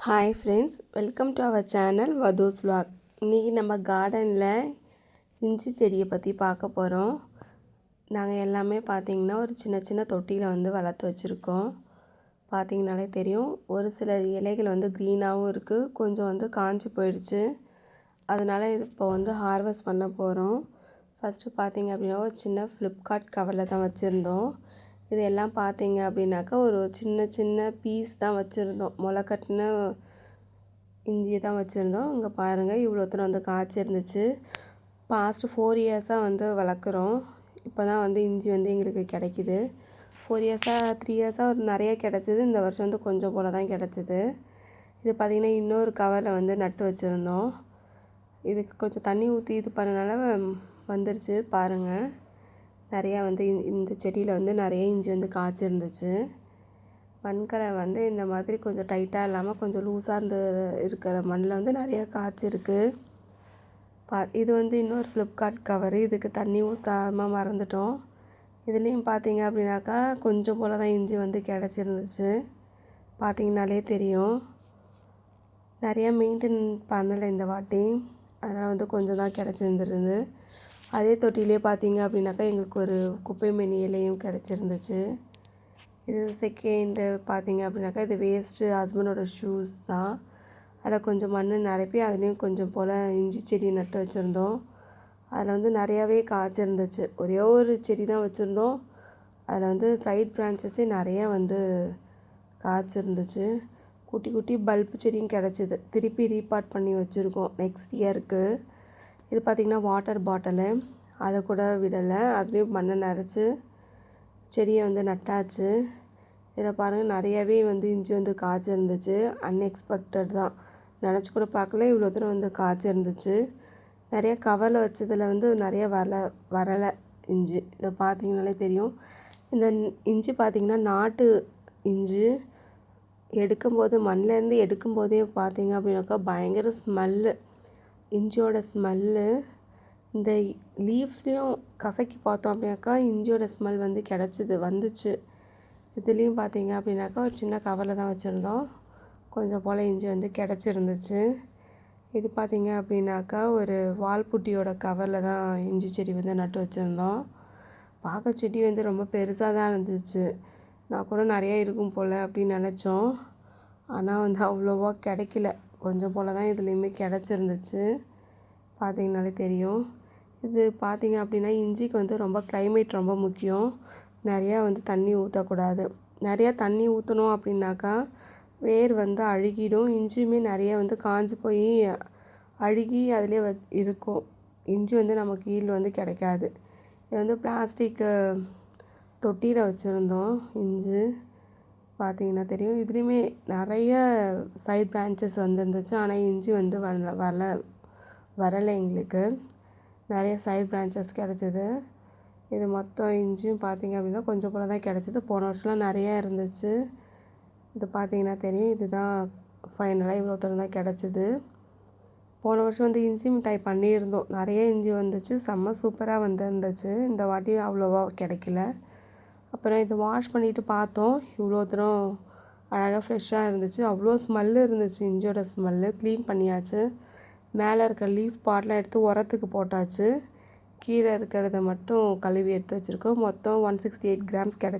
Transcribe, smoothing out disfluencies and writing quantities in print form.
Hi friends, welcome to our channel வதூஸ் vlog. இன்றைக்கி நம்ம கார்டனில் இஞ்சி செடியை பற்றி பார்க்க போகிறோம். நாங்கள் எல்லாமே பார்த்திங்கன்னா ஒரு சின்ன சின்ன தொட்டியில் வந்து வளர்த்து வச்சுருக்கோம். பார்த்திங்கனாலே தெரியும், ஒரு சில இலைகள் வந்து க்ரீனாகவும் இருக்குது, கொஞ்சம் வந்து காஞ்சி போயிடுச்சு. அதனால் இப்போ வந்து ஹார்வெஸ்ட் பண்ண போகிறோம். ஃபஸ்ட்டு பார்த்திங்க அப்படின்னா ஒரு சின்ன ஃப்ளிப்கார்ட் கவரில் தான் வச்சுருந்தோம். இது எல்லாம் பார்த்தீங்க அப்படின்னாக்கா ஒரு சின்ன சின்ன பீஸ் தான் வச்சுருந்தோம். முளைக்கட்டின இஞ்சியை தான் வச்சுருந்தோம். இங்கே பாருங்கள், இவ்வளோ தூரம் வந்து காய்ச்சி இருந்துச்சு. பாஸ்ட்டு 4 இயர்ஸாக வந்து வளர்க்குறோம். இப்போ தான் வந்து இஞ்சி வந்து எங்களுக்கு கிடைக்கிது. 4 இயர்ஸாக 3 இயர்ஸாக நிறைய கிடச்சிது. இந்த வருஷம் வந்து கொஞ்சம் போல் தான் கிடச்சிது. இது பார்த்திங்கன்னா இன்னொரு கவரில் வந்து நட்டு வச்சுருந்தோம். இதுக்கு கொஞ்சம் தண்ணி ஊற்றி இது பண்ணனால வந்துருச்சு பாருங்கள். நிறையா வந்து இந்த செடியில் வந்து நிறைய இஞ்சி வந்து காய்ச்சிருந்துச்சு. மண்கலை வந்து இந்த மாதிரி கொஞ்சம் டைட்டாக இல்லாமல் கொஞ்சம் லூஸாக இருக்கிற மண்ணில் வந்து நிறையா காய்ச்சிருக்கு. இது வந்து இன்னொரு ஃப்ளிப்கார்ட் கவரு. இதுக்கு தண்ணி ஊற்றாமல் மறந்துட்டோம். இதுலேயும் பார்த்தீங்க அப்படின்னாக்கா கொஞ்சம் போல் தான் இஞ்சி வந்து கிடச்சிருந்துச்சு. பார்த்திங்கனாலே தெரியும், நிறையா மெயின்டைன் பண்ணலை இந்த வாட்டி. அதனால் வந்து கொஞ்சம் தான் கிடச்சிருந்துருந்து. அதே தொட்டிலே பார்த்தீங்க அப்படின்னாக்கா எங்களுக்கு ஒரு குப்பை மேனி இலையும் கிடச்சிருந்துச்சு. இது செகண்டு பார்த்தீங்க அப்படின்னாக்கா இது வேஸ்ட்டு ஹஸ்பண்டோட ஷூஸ் தான். அதில் கொஞ்சம் மண் நிரப்பி அதுலேயும் கொஞ்சம் போல் இஞ்சி செடி நட்டு வச்சுருந்தோம். அதில் வந்து நிறையாவே காய்ச்சிருந்துச்சு. ஒரே ஒரு செடி தான் வச்சுருந்தோம். அதில் வந்து சைட் பிரான்ச்சஸே நிறையா வந்து காய்ச்சிருந்துச்சு. குட்டி குட்டி பல்பு செடியும் கிடச்சிது. திருப்பி ரீபார்ட் பண்ணி வச்சுருக்கோம் நெக்ஸ்ட் இயருக்கு. இது பார்த்திங்கன்னா வாட்டர் பாட்டிலு, அதை கூட விடலை. அதுலேயும் மண்ணை நிறச்சி செடியை வந்து நட்டாச்சு. இதில் பாருங்கள், நிறையாவே வந்து இஞ்சி வந்து காய்ச்சிருந்துச்சு. அன்எக்ஸ்பெக்டட் தான், நினச்சி கூட பார்க்கல இவ்வளோ தூரம் வந்து காய்ச்சிருந்துச்சு. நிறைய கவரில் வச்சதில் வந்து நிறைய வரலை இஞ்சி. இதை பார்த்திங்கனாலே தெரியும். இந்த இஞ்சி பார்த்திங்கன்னா நாட்டு இஞ்சி. எடுக்கும்போது மண்ணிலேருந்து எடுக்கும்போதே பார்த்திங்க அப்படின்னாக்கா பயங்கர ஸ்மெல்லு, இஞ்சியோட ஸ்மெல்லு. இந்த லீவ்ஸ்லேயும் கசக்கி பார்த்தோம் அப்படின்னாக்கா இஞ்சியோட ஸ்மெல் வந்து வந்துச்சு. இதுலேயும் பார்த்தீங்க அப்படின்னாக்கா ஒரு சின்ன கவரில் தான் வச்சுருந்தோம். கொஞ்சம் போல் இஞ்சி வந்து கிடச்சிருந்துச்சு. இது பார்த்திங்க அப்படின்னாக்கா ஒரு வால்புட்டியோட கவரில் தான் இஞ்சி செடி வந்து நட்டு வச்சுருந்தோம். பார்க்க செடி வந்து ரொம்ப பெருசாக தான் இருந்துச்சு. நான் கூட நிறையா இருக்கும் போல் அப்படின்னு நினச்சோம். ஆனால் வந்து அவ்வளோவா கிடைக்கல. கொஞ்சம் போல் தான் இதுலேயுமே கிடச்சிருந்துச்சு. பார்த்திங்கனாலே தெரியும். இது பார்த்திங்க அப்படின்னா இஞ்சிக்கு வந்து ரொம்ப கிளைமேட் ரொம்ப முக்கியம். நிறையா வந்து தண்ணி ஊற்றக்கூடாது. நிறையா தண்ணி ஊற்றணும் அப்படின்னாக்கா வேர் வந்து அழுகிடும். இஞ்சியுமே நிறைய வந்து காஞ்சி போய் அழுகி அதிலே இருக்கும். இஞ்சி வந்து நமக்கு ஈல்டு வந்து கிடைக்காது. இது வந்து பிளாஸ்டிக்கு தொட்டியில் வச்சுருந்தோம் இஞ்சி. பார்த்திங்கன்னா தெரியும், இதுலேயுமே நிறைய சைட் பிரான்ச்சஸ் வந்துருந்துச்சு. ஆனால் இஞ்சி வந்து வரலை எங்களுக்கு. நிறைய சைட் பிரான்ச்சஸ் கிடச்சிது. இது மொத்தம் இஞ்சியும் பார்த்திங்க அப்படின்னா கொஞ்சம் போல் தான் கிடச்சிது. போன வருஷம்லாம் நிறையா இருந்துச்சு. இது பார்த்திங்கன்னா தெரியும், இதுதான் ஃபைனலாக இவ்வளோ தூரம் தான் கிடச்சிது. போன வருஷம் வந்து இஞ்சி மிட்டாய் பண்ணியிருந்தோம். நிறைய இஞ்சி வந்துச்சு, செம்ம சூப்பராக வந்துருந்துச்சு. இந்த வாட்டி அவ்வளோவா கிடைக்கல. அப்புறம் இது வாஷ் பண்ணிவிட்டு பார்த்தோம், இவ்வளோ தூரம் அழகாக ஃப்ரெஷ்ஷாக இருந்துச்சு. அவ்வளோ ஸ்மெல்லு இருந்துச்சு, இஞ்சியோட ஸ்மெல்லு. க்ளீன் பண்ணியாச்சு. மேலே இருக்க லீஃப் பார்ட்லாம் எடுத்து உரத்துக்கு போட்டாச்சு. கீழே இருக்கிறத மட்டும் கழுவி எடுத்து வச்சுருக்கோம். மொத்தம் 168 கிராம்ஸ் கிடச்சி.